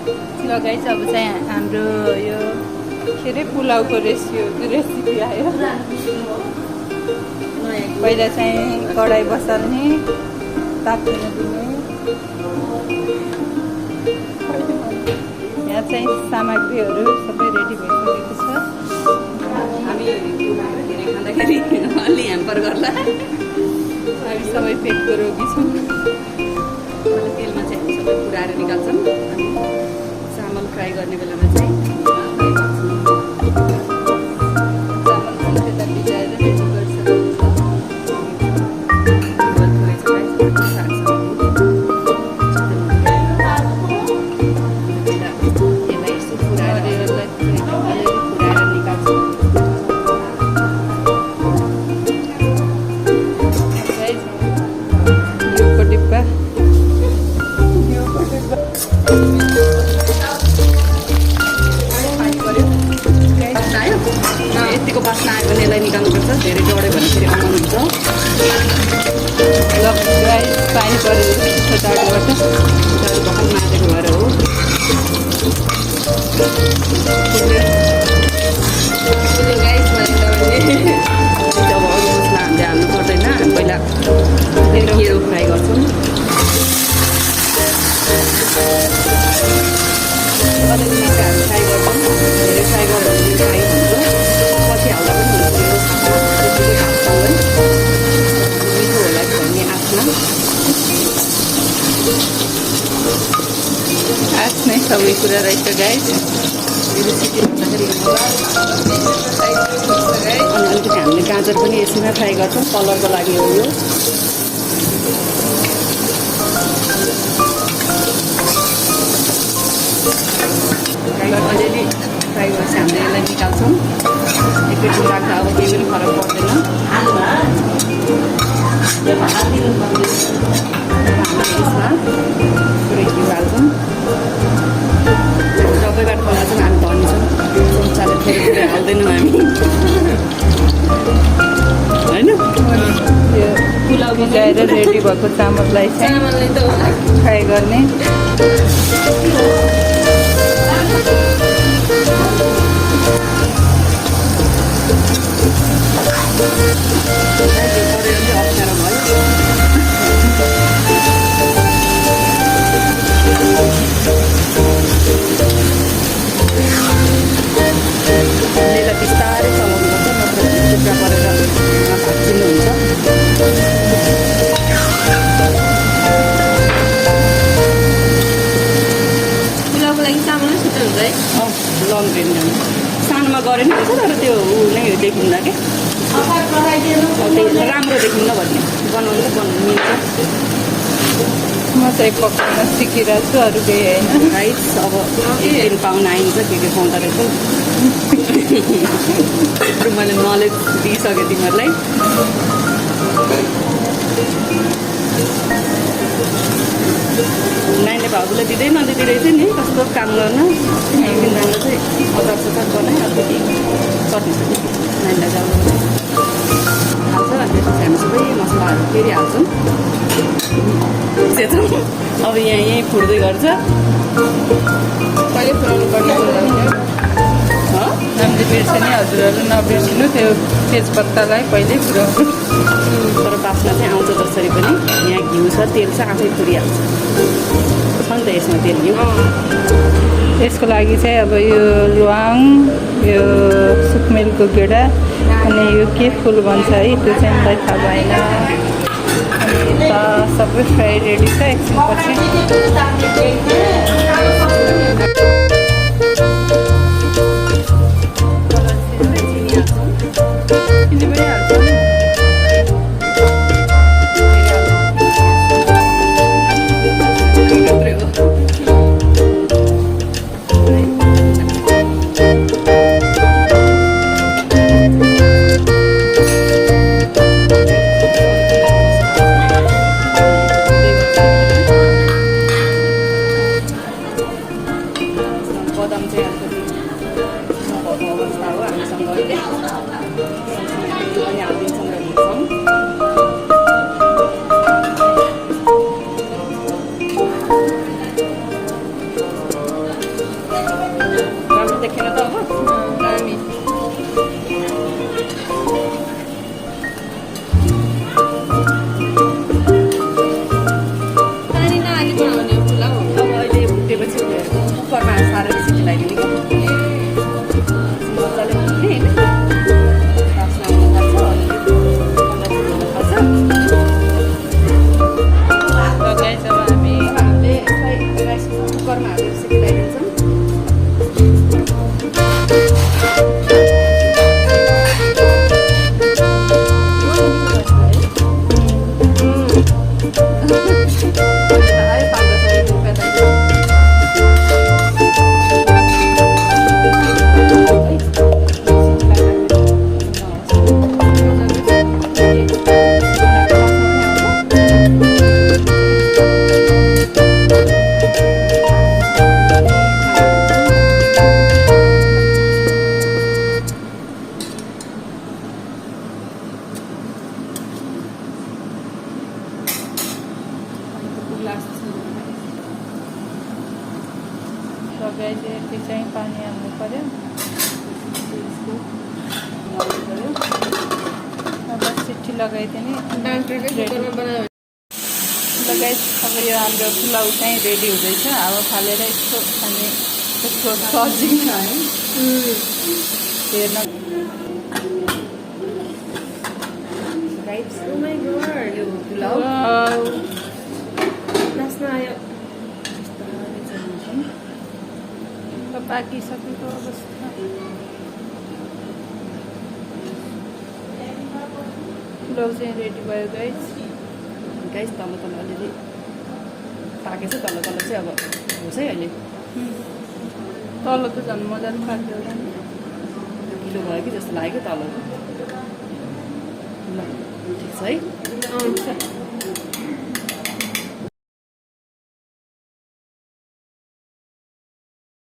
ल गाइस अब चाहिँ हाम्रो यो के अरे पुलाउको रेसिपी आयो। पहिला चाहिँ कराई बसाल्ने, ताप्न दिने। यहाँ चाहिँ सामग्रीहरू सबै रेडी भइसकेको छ। हामी खाँदाखेरि अलि ह्याम्पर गर्ला। हामी सबै पेटको रोगी छौँ। तेलमा चाहिँ हामी सबै पुऱ्याएर निकाल्छौँ। चामल फ्राई गर्ने बेलामा चाहिँ चामल पनि त्यता भिजाएर रेडी गरिसकेको यतिको बास्ना आयो भने यसलाई निकाल्नुपर्छ। धेरै डढ्यो भने फेरि अमन हुन्छ। ल गाइस पानी परेको छ डाडुबाट। भर्खर मारेको भएर हो। गाइस जब अरू मसला हामीले हाल्नु पर्दैन। हामी पहिला केरो फ्राई गर्छौँ। अलिअलि हामी फ्राई गर्छौँ। धेरै फ्राई गरेर फ्राई हुन्छ। पछि हाल्दा पनि हुन्छ। मिठो होला कि भन्ने आशमा आफ्नै सबै कुरा रहेछ गाइस। रेसिपी भन्दाखेरि अनि अलिकति हामीले गाजर पनि यसैमा फ्राई गर्छौँ। कलरको लागि हो यो। अलिअलि फ्राई गरेपछि हामीले यसलाई निकाल्छौँ। एकैछिन राख्दा अब केही पनि फरक पर्दैन। हामी यसमा पुरै घिउ हाल्छौँ। सबैबाट खोला चाहिँ हामी धनिन्छौँ। मजाले फेरि पुरै हाल्दैनौँ हामी, होइन? यो पुलाउ भिजाएर रेडी भएको चामललाई चाहिँ फ्राई गर्ने। अप्ठ्यारो भयो। यसलाई बिस्तारै चलाउनुपर्छ, नत्र टुक्रा परेर भाँचिनुहुन्छ। पुलाउको लागि चामल नै छिटो हुन्छ है। लङ ग्रेन सानोमा गरे नि हुन्छ। तर त्यो ऊ नै देखिँदा क्या राम्रो देखिन्न भन्ने बनाउनु मिल्छ। म चाहिँ पकाउन सिकिरहेको छु, अरू केही होइन। राइस अब एक दिन पाहुना आइन्छ के पाउँदो रहेछ। मैले नलेज दिइसकेँ तिमीहरूलाई। नानीले भाउजूलाई दिँदै नदिँदै रहेछ नि कस्तो काम गर्न। एकदिन राम्रो चाहिँ अचार सचार बनाएँ। अलिकति चट्नी नानीलाई जानु हाल्छ। अनि त्यसपछि हामी सबै मसलाहरू फेरि हाल्छौँ। सेच्छौँ। अब यहीँ फुट्दै गर्छ। कहिले पुऱ्याउनु पर्ने हामीले बिर्सेँ नि, हजुरहरू नबिर्सिनु त्यो तेजपत्तालाई पहिले पुऱ्याउनु। तर बास्ना चाहिँ आउँछ जसरी पनि। यहाँ घिउ छ, तेल छ, आफै फुरिहाल्छ। छ नि त यसमा तेल घिउ। यसको लागि चाहिँ अब यो ल्वाङ, यो सुकमेलको गेडा, अनि यो के फुल भन्छ है त्यो चाहिँ मलाई थाहा भएन। अनि यता सबै फ्राई रेडी छ। एकछिनपछि हालेर सिकाइदिन्छौँ। यति चाहिँ पानी हाल्नु पर्यो। अब सिटी लगाइदिने लगाइ। अब यो हाम्रो पुलाउ चाहिँ रेडी हुँदैछ। अब फालेर यस्तो अनि यस्तो सजिन्छ है हेर्न। यो पुलाउ आयो पाकिसकेको अवस्था। पुलाउ चाहिँ रेडी भयो गाइस। तल अलिअलि पाकेछ, तल चाहिँ अब होस् है अहिले। तल त झन् मजाले पाक्यो होला नि। ढिलो भयो कि जस्तो लाग्यो तल। ल ठिक छ है।